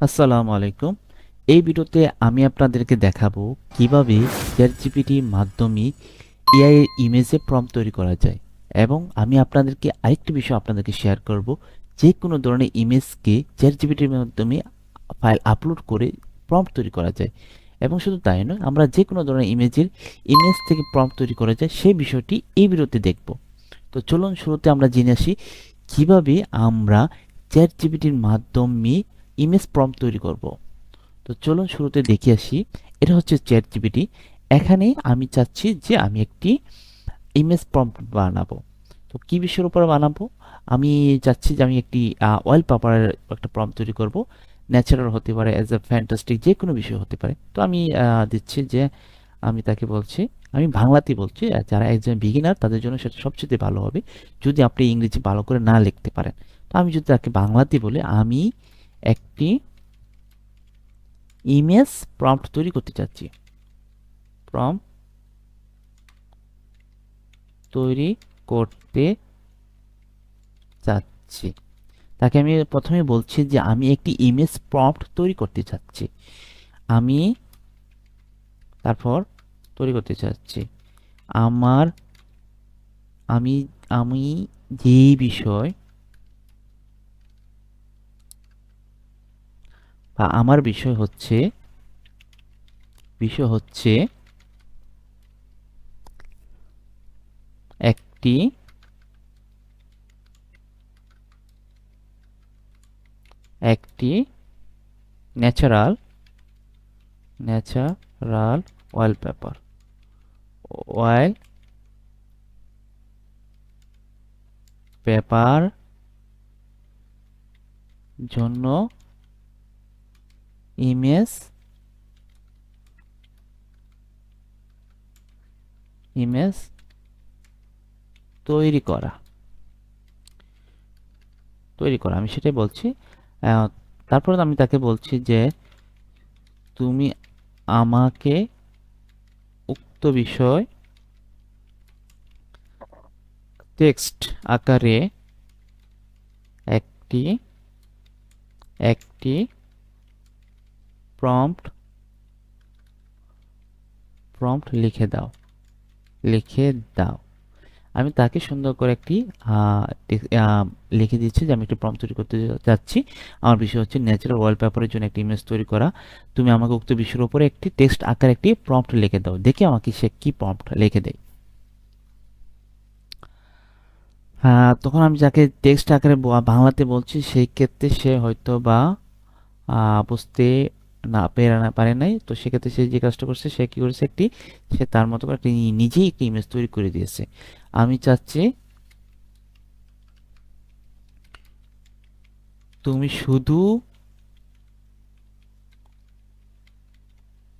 আসসালামু আলাইকুম। এই ভিডিওতে আমি আপনাদেরকে দেখাবো কিভাবে চ্যাটজিপিটির মাধ্যমে এআই এর ইমেজে প্রম্পট তৈরি করা যায়। এবং আমি আপনাদেরকে আরেকটি বিষয় আপনাদেরকে শেয়ার করব, যে কোনো ধরনের ইমেজকে চ্যাটজিপিটির মাধ্যমে ফাইল আপলোড করে প্রম্পট তৈরি করা যায়। এবং শুধু তাই নয়, আমরা যে কোনো ধরনের ইমেজ থেকে প্রম্পট তৈরি করা যায় সেই বিষয়টি এই ভিডিওতে দেখব। তো চলুন শুরুতে আমরা জেনে আসি কিভাবে আমরা চ্যাটজিপিটির মাধ্যমে ইমেজ প্রম্পট তৈরি করব। তো চলুন শুরুতে দেখে আসি। এটা হচ্ছে চ্যাটজিপিটি। এখানে আমি চাচ্ছি যে আমি একটি ইমেজ প্রম্পট বানাবো। তো কি বিষয়ের উপর বানাবো? আমি চাচ্ছি যে আমি একটি অয়েল পেপারের একটা প্রম্পট তৈরি করব। ন্যাচারাল হতে পারে, অ্যাজ এ ফ্যান্টাস্টিক, যে কোনো বিষয় হতে পারে। তো আমি দিচ্ছি যে আমি তাকে বলছি, আমি বাংলাতেই বলছি, যারা একজন বিগিনার তাদের জন্য সেটা সবচেয়ে ভালো হবে যদি আপনি ইংরেজি ভালো করে না লিখতে পারেন। তো আমি যদি তাকে বাংলাতে বলি, আমি একটি ইমেজ প্রম্পট তৈরি করতে চাচ্ছি। প্রম্পট তৈরি করতে চাচ্ছি। তাকে আমি প্রথমে বলছি যে আমি একটি ইমেজ প্রম্পট তৈরি করতে চাচ্ছি। আমি তারপর তৈরি করতে চাচ্ছি। আমার আমি আমি যেই আমার বিষয় হচ্ছে একটি একটি ন্যাচারাল ন্যাচারাল ওয়ালপেপার ওয়াল পেপার জন্য ইমেজ ইমেজ তৈরি করা আমি সেটাই বলছি। আহ, তারপর আমি তাকে বলছি যে তুমি আমাকে উক্ত বিষয় টেক্সট আকারে একটি একটি প্রম্পট প্রম্পট লিখে দাও। আমি তাকে সুন্দর করে একটি লিখে দিচ্ছি যে আমি একটি প্রম্পট তৈরি করতে যাচ্ছি। আমার বিষয় হচ্ছে ন্যাচারাল ওয়ালপেপারের জন্য একটি ইমেজ তৈরি করা। তুমি আমাকে উক্ত বিষয়ের উপরে একটি টেক্সট আকারে একটি প্রম্পট লিখে দাও। দেখি আমাকে সে কি প্রম্পট লিখে দেয়। তখন আমি যাকে টেক্সট আকারে বাংলাতে বলছি, সেই ক্ষেত্রে সে হয়তো বা বুঝতে পারে নাই। তো সেক্ষেত্রে সে যে কাজটা করছে, সে কি করেছে, সে তার মতো করে নিজেই একটি ইমেজ তৈরি করে দিয়েছে। আমি চাচ্ছি তুমি শুধু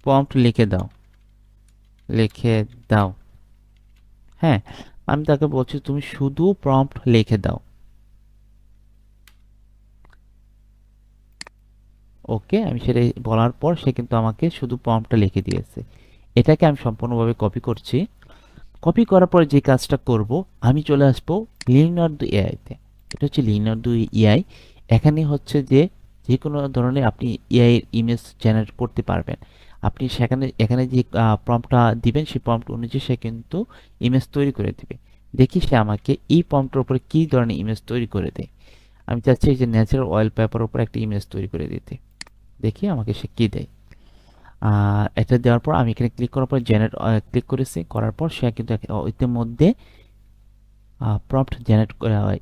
প্রম্পট লিখে দাও। হ্যাঁ, আমি তাকে বলছি তুমি শুধু প্রম্পট লিখে দাও। ওকে, আমি সেটাই বলার পর সে কিন্তু আমাকে শুধু প্রম্পটটা লিখে দিয়েছে। এটাকে আমি সম্পূর্ণভাবে কপি করছি। কপি করার পরে যে কাজটা করব, আমি চলে আসবো লিওনার্দো এআইতে। এটা হচ্ছে লিওনার্দো এআই। এখানে হচ্ছে যে যে কোনো ধরনের আপনি এআই এর ইমেজ জেনারেট করতে পারবেন। আপনি এখানে যে প্রম্পটটা দিবেন, সেই প্রম্পট অনুযায়ী সে কিন্তু ইমেজ তৈরি করে দিবে। দেখি সে আমাকে এই প্রম্পটের উপরে কি ধরনের ইমেজ তৈরি করে দেয়। আমি চাচ্ছি এই যে ন্যাচারাল অয়েল পেপার উপর একটা ইমেজ তৈরি করে দিতে। দেখি আমাকে সে কি দেয়। এটা দেওয়ার পর আমি এখানে ক্লিক করার পর জেনারেট ক্লিক করেছি। করার পর সে কিন্তু ইতিমধ্যে প্রম্পট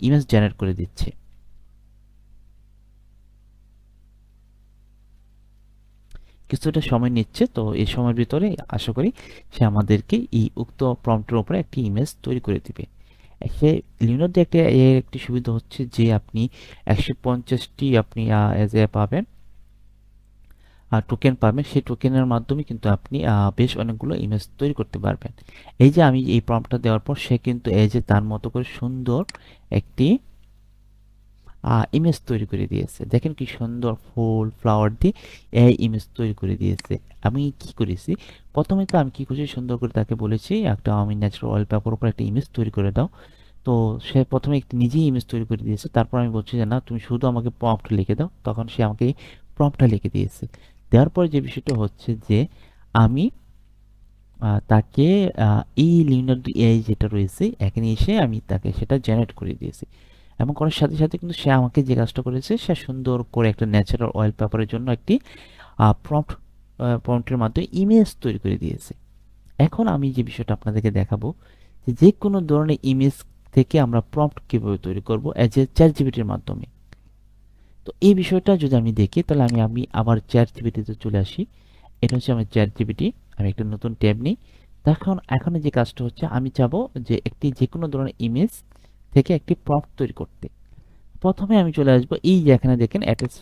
ইমেজ জেনারেট করে দিচ্ছে। কিছুটা সময় নিচ্ছে, তো এই সময়ের ভিতরে আশা করি সে আমাদেরকে এই উক্ত প্রম্পটের উপরে একটি ইমেজ তৈরি করে দিবে। সে লিওনার্দো এর একটি সুবিধা হচ্ছে যে আপনি 150টি আপনি এজ এ পাবেন, টোকেন পাবেন। সেই টোকেনের মাধ্যমে কিন্তু আপনি বেশ অনেকগুলো ইমেজ তৈরি করতে পারবেন। এই যে আমি এই প্রম্পটটা দেওয়ার পর সে কিন্তু এই যে তার মতো করে সুন্দর একটি ইমেজ তৈরি করে দিয়েছে। দেখেন কি সুন্দর ফুল ফ্লাওয়ার দিয়ে এই ইমেজ তৈরি করে দিয়েছে। আমি কি করেছি, প্রথমে তো আমি কি করেছি, সুন্দর করে তাকে বলেছি একটা আমি ন্যাচারাল অয়েল পেপার উপর একটা ইমেজ তৈরি করে দাও। তো সে প্রথমে একটি নিজেই ইমেজ তৈরি করে দিয়েছে। তারপর আমি বলছি যে না, তুমি শুধু আমাকে প্রম্পট লিখে দাও। তখন সে আমাকে প্রম্পটটা লিখে দিয়েছে। দেওয়ার পরে যে বিষয়টা হচ্ছে যে আমি তাকে এই লিওনার্দো এআই যেটা রয়েছে এখানে এসে আমি তাকে সেটা জেনারেট করে দিয়েছি, এবং করার সাথে সাথে কিন্তু সে আমাকে যে কাজটা করেছে, সে সুন্দর করে একটা ন্যাচারাল অয়েল পেপারের জন্য একটি প্রম্পটের মাধ্যমে ইমেজ তৈরি করে দিয়েছে। এখন আমি যে বিষয়টা আপনাদেরকে দেখাবো যে যে কোনো ধরনের ইমেজ থেকে আমরা প্রম্পট কিভাবে তৈরি করব অ্যাজ এ চ্যাট জিপিটির মাধ্যমে। তো এই বিষয়টা যদি আমি দেখি তাহলে আমি আবার চ্যাট জিপিটিতে চলে আসি। এটা হচ্ছে আমার চ্যাট জিপিটি। আমি একটা নতুন ট্যাব নিই। তখন এখন যে কাজটা হচ্ছে আমি চাবো যে যে কোনো ধরনের ইমেজ থেকে একটি প্রম্পট তৈরি করতে। প্রথমে আমি চলে আসবো এই যে এখানে দেখেন অ্যাটাচ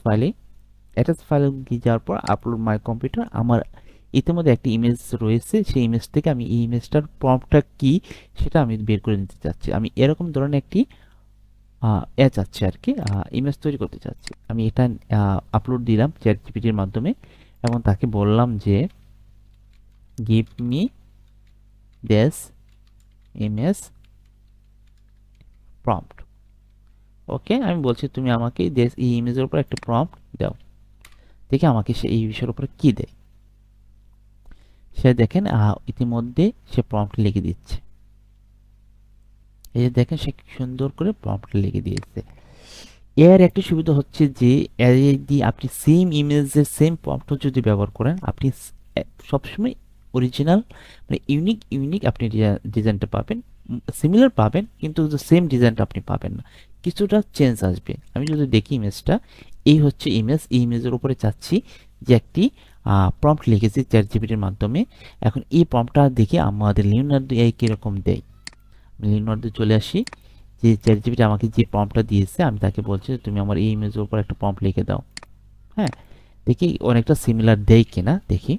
ফাইলে গিয়ে যাওয়ার পর আপলোড মাই কম্পিউটার। আমার ইতিমধ্যে একটি ইমেজ রয়েছে, সেই ইমেজ থেকে আমি এই ইমেজটার প্রম্পটটা কি সেটা আমি বের করে নিতে চাচ্ছি। আমি এরকম ধরনের একটি চাচ্ছি আর কি, ইমেজ তৈরি করতে চাচ্ছি। আমি এটা আপলোড দিলাম চ্যাট জিপিটির মাধ্যমে এবং তাকে বললাম যে give me this image prompt. Okay, আমি বলছি তুমি আমাকে এই ইমেজের উপর একটা প্রম্পট দাও। দেখে আমাকে সে এই বিষয়ের উপর কি দেয়। সে দেখেন ইতিমধ্যে সে প্রম্পট লিখে দিচ্ছে। এই যে দেখেন সে সুন্দর করে প্রম্পট লিখে দিয়েছে। এর একটা সুবিধা হচ্ছে যে যদি আপনি সেম ইমেজের সেম প্রম্পট যদি ব্যবহার করেন, আপনি সবসময় অরিজিনাল মানে ইউনিক আপনি ডিজাইনটা পাবেন। সিমিলার পাবেন কিন্তু সেম ডিজাইনটা আপনি পাবেন না, কিছুটা চেঞ্জ আসবে। আমি যদি দেখি ইমেজটা, এই হচ্ছে ইমেজ। এই ইমেজের উপরে চাচ্ছি যে একটি প্রম্পট লিখেছি চ্যাট জিপিটির মাধ্যমে। এখন এই প্রম্পটটা দেখে আমাদের লিওনার্দো এআই কিরকম দেয়। লিওনার্দো চলে আসি, যে চ্যাট জিপিটি আমাকে যে প্রম্পটটা দিয়েছে আমি তাকে বলছি তুমি আমার এই ইমেজের উপর একটা প্রম্পট লিখে দাও। হ্যাঁ, দেখি অনেকটা সিমিলার দেয় কিনা দেখি।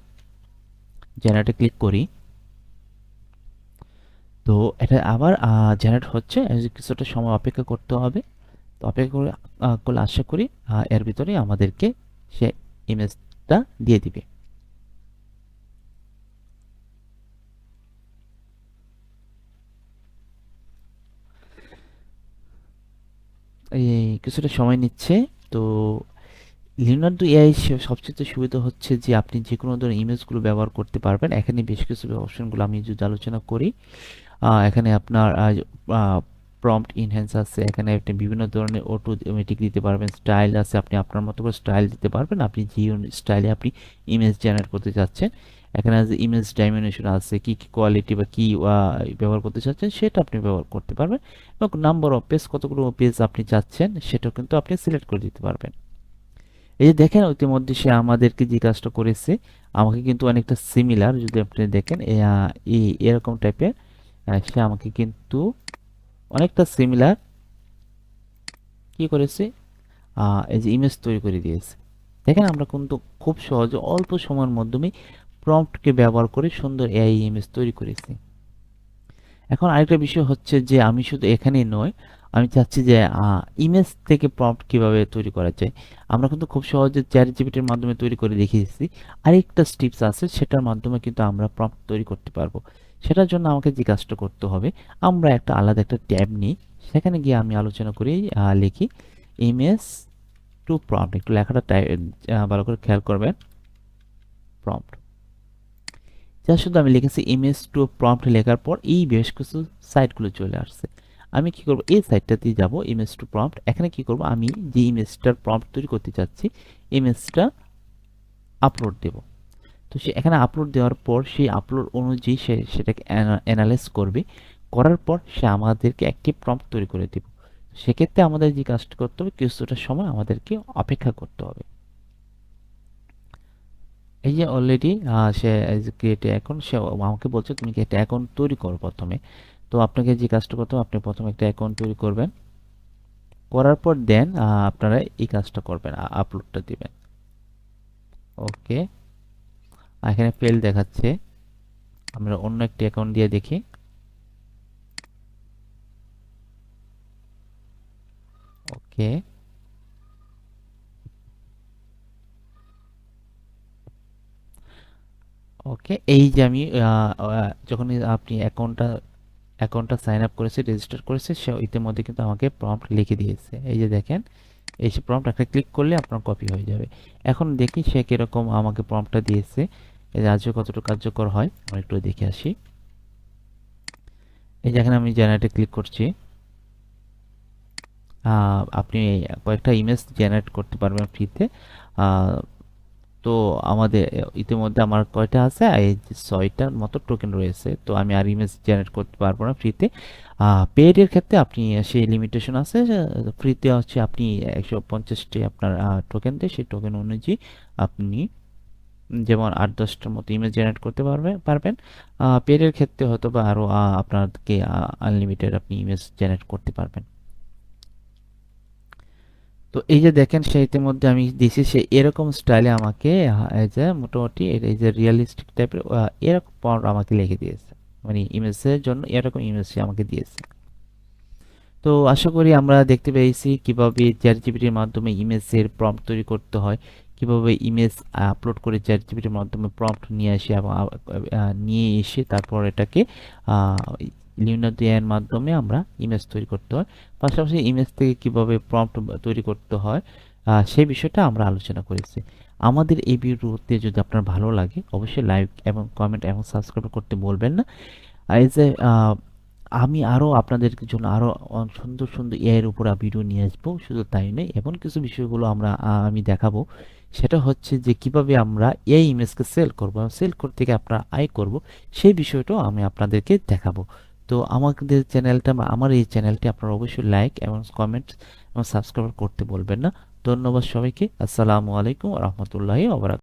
জেনারেটে ক্লিক করি, তো এটা আবার জেনারেট হচ্ছে। কিছুটা সময় অপেক্ষা করতে হবে। তো অপেক্ষা করে করলে আশা করি এর ভিতরে আমাদেরকে সে ইমেজটা দিয়ে দিবে। এই কিছুটা সময় নিচ্ছে। তো লিওনার্দো এআই সবচেয়ে সুবিধা হচ্ছে যে আপনি যে কোনো ধরনের ইমেজগুলো ব্যবহার করতে পারবেন। এখানে বেশ কিছু অপশনগুলো আমি যদি আলোচনা করি, এখানে আপনার প্রম্পট ইনহ্যান্স আছে, এখানে আপনি বিভিন্ন ধরনের অটোমেটিক দিতে পারবেন, স্টাইল আছে, আপনি আপনার মতো করে স্টাইল দিতে পারবেন, আপনি যে স্টাইলে আপনি ইমেজ জেনারেট করতে চাচ্ছেন। এখানে আছে ইমেজ ডাইমেনশন আছে, কি কি কোয়ালিটি বা কি ব্যবহার করতে চাচ্ছেন সেটা আপনি ব্যবহার করতে পারবেন, এবং নাম্বার অফ পেজ, কতগুলো পেজ আপনি চাচ্ছেন সেটাও কিন্তু আপনি সিলেক্ট করে দিতে পারবেন। এই যে দেখেন ইতিমধ্যে সে আমাদেরকে যে কাজটা করেছে আমাকে কিন্তু অনেকটা সিমিলার, যদি আপনি দেখেন এরকম টাইপের সে আমাকে কিন্তু অনেকটা সিমিলার কি করেছে, এই যে ইমেজ তৈরি করে দিয়েছে। দেখেন আমরা কিন্তু খুব সহজে অল্প সময়ের মাধ্যমে প্রম্পটকে ব্যবহার করে সুন্দর এআই ইমেজ তৈরি করেছি। এখন আরেকটা বিষয় হচ্ছে যে আমি শুধু এখানেই নয়, আমি চাচ্ছি যে ইমেজ থেকে প্রম্পট কিভাবে তৈরি করা যায়। আমরা কিন্তু খুব সহজে চ্যাট জিপিটির মাধ্যমে তৈরি করে দেখিয়েছি। আরেকটা স্টেপস আছে, সেটার মাধ্যমে কিন্তু আমরা প্রম্পট তৈরি করতে পারবো। সেটার জন্য আমাকে যে কাজটা করতে হবে, আমরা একটা আলাদা একটা ট্যাব নিই, সেখানে গিয়ে আমি আলোচনা করি, লিখি ইমেজ টু প্রম্পট। একটু লেখাটা ভালো করে খেয়াল করবেন, প্রম্পট। যা শুধু আমি লিখেছি ইমেজ টু প্রম্পট লেখার পর এই বেশ কিছু সাইটগুলো চলে আসছে। আমি কি করব, এই সাইটটাতেই যাব, ইমেজ টু প্রম্পট। এখানে কি করব, আমি যে ইমেজটার প্রম্পট তৈরি করতে চাচ্ছি ইমেজটা আপলোড দেব। তো সে এখানে আপলোড দেওয়ার পর সেই আপলোড অনুযায়ী সে সেটাকে অ্যানালাইজ করবে, করার পর সে আমাদেরকে একটি প্রম্পট তৈরি করে দেব। সেক্ষেত্রে আমাদের যে কাজটা করতে হবে, কিছুটা সময় আমাদেরকে অপেক্ষা করতে হবে। এই যে অলরেডি সে ক্রিয়েট অ্যাকাউন্ট, সে আমাকে বলছে তুমি কি একটা অ্যাকাউন্ট তৈরি করো প্রথমে। তো আপনাকে যে কাজটা করতে হবে, আপনি প্রথমে একটা অ্যাকাউন্ট তৈরি করবেন, করার পর দেন আপনারা এই কাজটা করবেন, আপলোডটা দিবেন। ওকে, এখানে ফেল দেখাচ্ছে, আমরা অন্য একটি অ্যাকাউন্ট দিয়ে দেখি। ওকে, ওকে, এই যে আমি যখন আপনি অ্যাকাউন্টটা সাইন আপ করেছে, রেজিস্টার করেছে, সে ইতিমধ্যে কিন্তু আমাকে প্রম্পট লিখে দিয়েছে। এই যে দেখেন এসে প্রম্পট একটা ক্লিক করলে আপনার কপি হয়ে যাবে। এখন দেখি সে কিরকম আমাকে প্রম্পটটা দিয়েছে, এই যে আজকে কতটুকু কার্যকর হয় আমরা একটু দেখে আসি। এই যে এখানে আমি জেনারেটে ক্লিক করছি। আপনি কয়েকটা ইমেজ জেনারেট করতে পারবেন ফ্রিতে। তো আমাদের ইতিমধ্যে আমার কয়টা আছে, এই যে 6টার মতো টোকেন রয়েছে। তো আমি আর ইমেজ জেনারেট করতে পারবো না ফ্রিতে। পেইডের ক্ষেত্রে আপনি সেই লিমিটেশন আছে, ফ্রিতে হচ্ছে আপনি 150টি আপনার টোকেন দেয়, সেই টোকেন অনুযায়ী আপনি যেমন 8-10টার মতো ইমেজ জেনারেট করতে পারবেন। পেইডের ক্ষেত্রে হয়তো বা আরও আপনাকে আনলিমিটেড আপনি ইমেজ জেনারেট করতে পারবেন। তো এই যে দেখেন সে ইতিমধ্যে আমি দিছি, সে এরকম স্টাইলে আমাকে এই যে মোটামুটি এই যে রিয়েলিস্টিক টাইপের এরকম প্রম্পট আমাকে লিখে দিয়েছে, মানে ইমেজের জন্য এরকম ইমেজ সে আমাকে দিয়েছে। তো আশা করি আমরা দেখতে পেয়েছি কিভাবে চ্যাটজিপিটির মাধ্যমে ইমেজের প্রম্পট তৈরি করতে হয়, কিভাবে ইমেজ আপলোড করে চ্যাটজিপিটির মাধ্যমে প্রম্পট নিয়ে আসে এবং নিয়ে এসে তারপর এটাকে লিওনার্দো এআই এর মাধ্যমে আমরা ইমেজ তৈরি করতে হয়। পাশাপাশি ইমেজ থেকে কিভাবে প্রম্পট তৈরি করতে হয় সেই বিষয়টা আমরা আলোচনা করেছি। আমাদের এই ভিডিওতে যদি আপনার ভালো লাগে অবশ্যই লাইক এবং কমেন্ট এবং সাবস্ক্রাইব করতে বলবেন না। আর এই যে আমি আরও আপনাদের জন্য আরও সুন্দর সুন্দর এআই এর উপর ভিডিও নিয়ে আসবো। শুধু তাই নয়, এমন কিছু বিষয়গুলো আমি দেখাবো, সেটা হচ্ছে যে কিভাবে আমরা এই ইমেজকে সেল করব, সেল করতে গিয়ে আমরা আয় করব, সেই বিষয়টাও আমি আপনাদেরকে দেখাবো। তো আমাদের চ্যানেলটা বা আমার এই চ্যানেলটি আপনারা অবশ্যই লাইক এবং কমেন্ট এবং সাবস্ক্রাইব করতে বলবেন না। ধন্যবাদ সবাইকে। আসসালামু আলাইকুম ওয়া রাহমাতুল্লাহি ওয়া বারাকাতুহু।